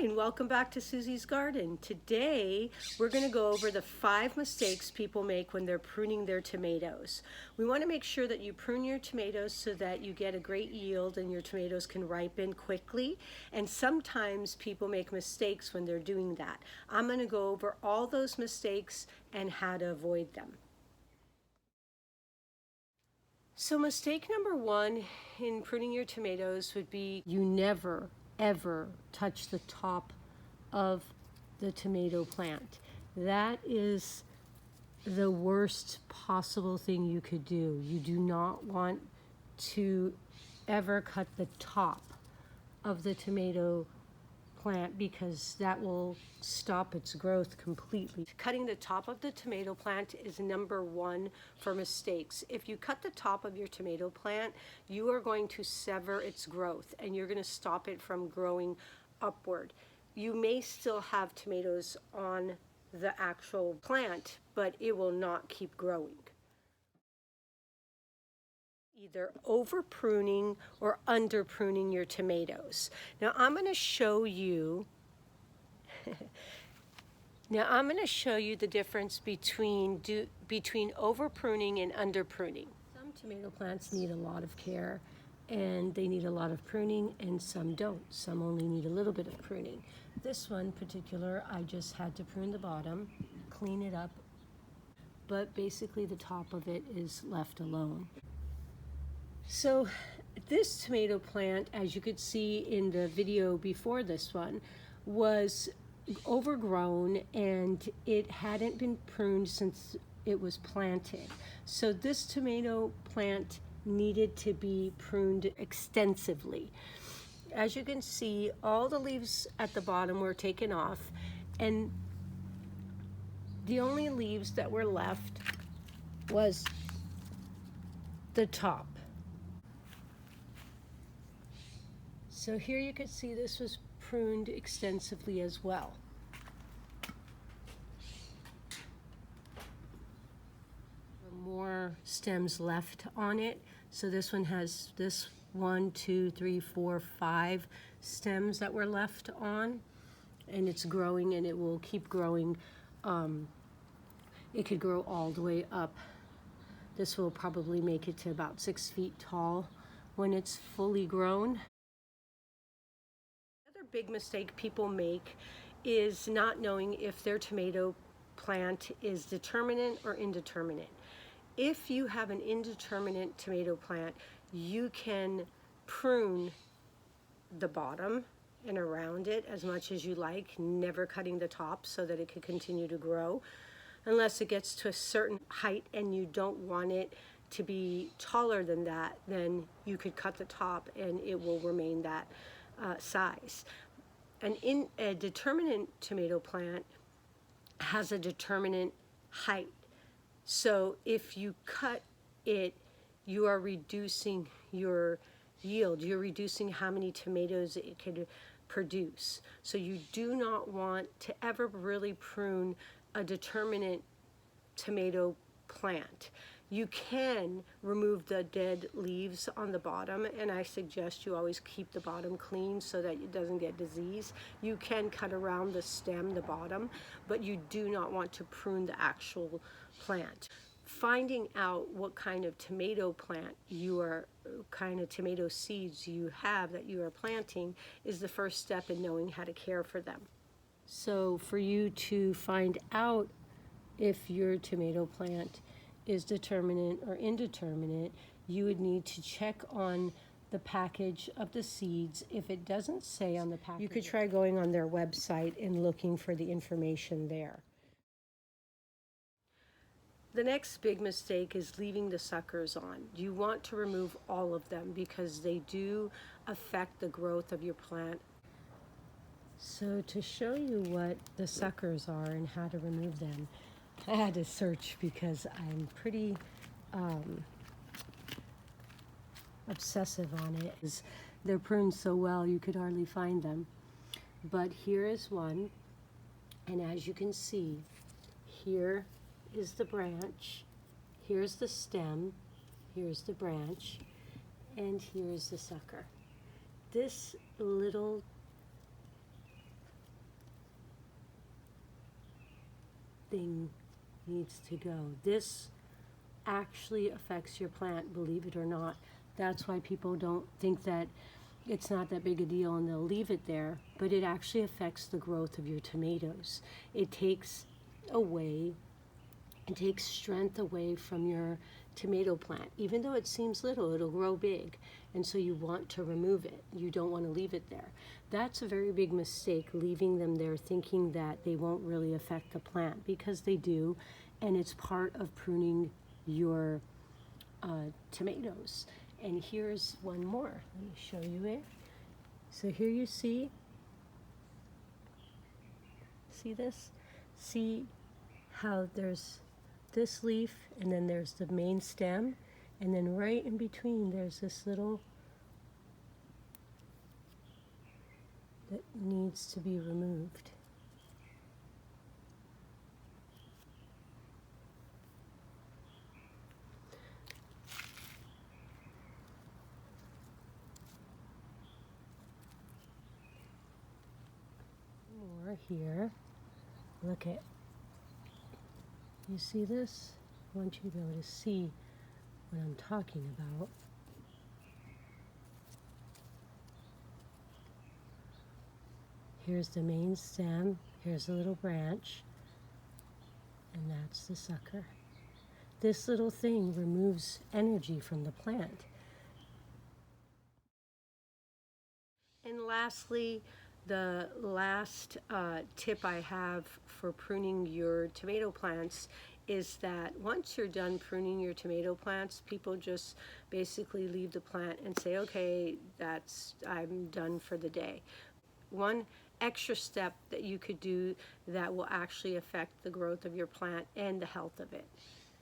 and welcome back to Susie's Garden. Today, we're going to go over the 5 mistakes people make when they're pruning their tomatoes. We want to make sure that you prune your tomatoes so that you get a great yield and your tomatoes can ripen quickly. And sometimes people make mistakes when they're doing that. I'm going to go over all those mistakes and how to avoid them. So mistake number 1 in pruning your tomatoes would be you never ever touch the top of the tomato plant. That is the worst possible thing you could do. You do not want to ever cut the top of the tomato plant because that will stop its growth completely. Cutting the top of the tomato plant is number 1 for mistakes. If you cut the top of your tomato plant, you are going to sever its growth and you're going to stop it from growing upward. You may still have tomatoes on the actual plant, but it will not keep growing. Either over pruning or under pruning your tomatoes. Now I'm going to show you the difference between over pruning and under pruning. Some tomato plants need a lot of care and they need a lot of pruning, and some don't. Some only need a little bit of pruning. This one particular, I just had to prune the bottom, clean it up, but basically the top of it is left alone. So this tomato plant, as you could see in the video before this one, was overgrown and it hadn't been pruned since it was planted. So this tomato plant needed to be pruned extensively. As you can see, all the leaves at the bottom were taken off, and the only leaves that were left was the top. So here you can see this was pruned extensively as well. More stems left on it. So this one has 1, 2, 3, 4, 5 stems that were left on, and it's growing and it will keep growing. It could grow all the way up. This will probably make it to about 6 feet tall when it's fully grown. Another big mistake people make is not knowing if their tomato plant is determinate or indeterminate. If you have an indeterminate tomato plant, you can prune the bottom and around it as much as you like, never cutting the top so that it could continue to grow. Unless it gets to a certain height and you don't want it to be taller than that, then you could cut the top and it will remain that size. And in a determinate tomato plant has a determinate height. So if you cut it, you are reducing your yield. You're reducing how many tomatoes it could produce. So you do not want to ever really prune a determinate tomato plant. You can remove the dead leaves on the bottom, and I suggest you always keep the bottom clean so that it doesn't get disease. You can cut around the stem, the bottom, but you do not want to prune the actual plant. Finding out what kind of tomato plant tomato seeds you have that you are planting is the first step in knowing how to care for them. So for you to find out if your tomato plant is determinate or indeterminate, you would need to check on the package of the seeds. If it doesn't say on the package, you could try going on their website and looking for the information there. The next big mistake is leaving the suckers on. You want to remove all of them because they do affect the growth of your plant. So to show you what the suckers are and how to remove them, I had to search because I'm pretty obsessive on it. They're pruned so well you could hardly find them. But here is one, and as you can see, here is the branch, here's the stem, here's the branch, and here's the sucker. This little thing needs to go. This actually affects your plant, believe it or not. That's why people don't think that it's not that big a deal and they'll leave it there, but it actually affects the growth of your tomatoes. It takes strength away from your tomato plant. Even though it seems little, it'll grow big, and so you want to remove it. You don't want to leave it there. That's a very big mistake, leaving them there thinking that they won't really affect the plant, because they do, and it's part of pruning your tomatoes. And here's one more. Let me show you it. So here you see this? See how there's this leaf, and then there's the main stem, and then right in between there's this little that needs to be removed. More here. Look at, you see this? I want you to be able to see what I'm talking about. Here's the main stem, here's the little branch, and that's the sucker. This little thing removes energy from the plant. And lastly, the last tip I have for pruning your tomato plants is that once you're done pruning your tomato plants, people just basically leave the plant and say, okay, I'm done for the day. One extra step that you could do that will actually affect the growth of your plant and the health of it.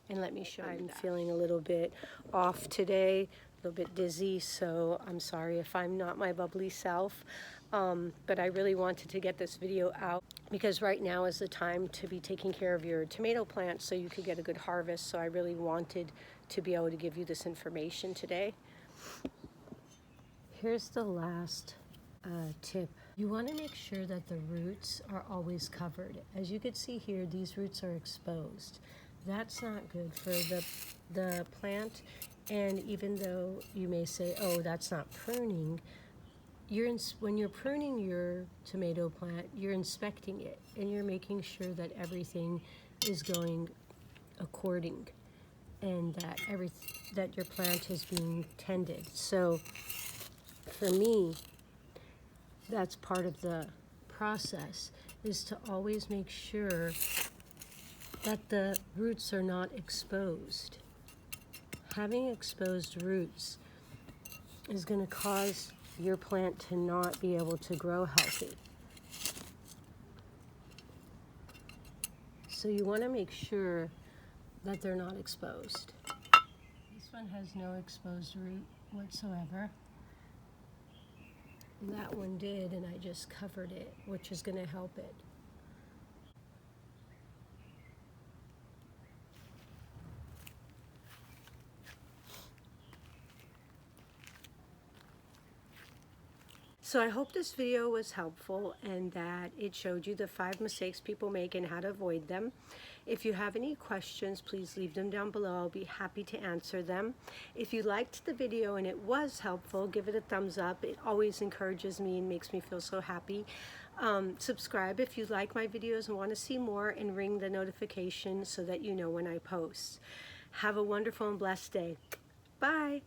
And let me show you that. I'm feeling a little bit off today, a little bit dizzy, so I'm sorry if I'm not my bubbly self. But I really wanted to get this video out because right now is the time to be taking care of your tomato plants so you could get a good harvest. So I really wanted to be able to give you this information today. Here's the last tip. You want to make sure that the roots are always covered. As you can see here, these roots are exposed. That's not good for the plant. And even though you may say, oh, that's not pruning, when you're pruning your tomato plant, you're inspecting it and you're making sure that everything is going according and that your plant is being tended. So for me, that's part of the process, is to always make sure that the roots are not exposed. Having exposed roots is going to cause your plant to not be able to grow healthy. So you want to make sure that they're not exposed. This one has no exposed root whatsoever. That one did, and I just covered it, which is going to help it. So I hope this video was helpful and that it showed you the 5 mistakes people make and how to avoid them. If you have any questions, please leave them down below. I'll be happy to answer them. If you liked the video and it was helpful, give it a thumbs up. It always encourages me and makes me feel so happy. Subscribe if you like my videos and want to see more, and ring the notification so that you know when I post. Have a wonderful and blessed day. Bye.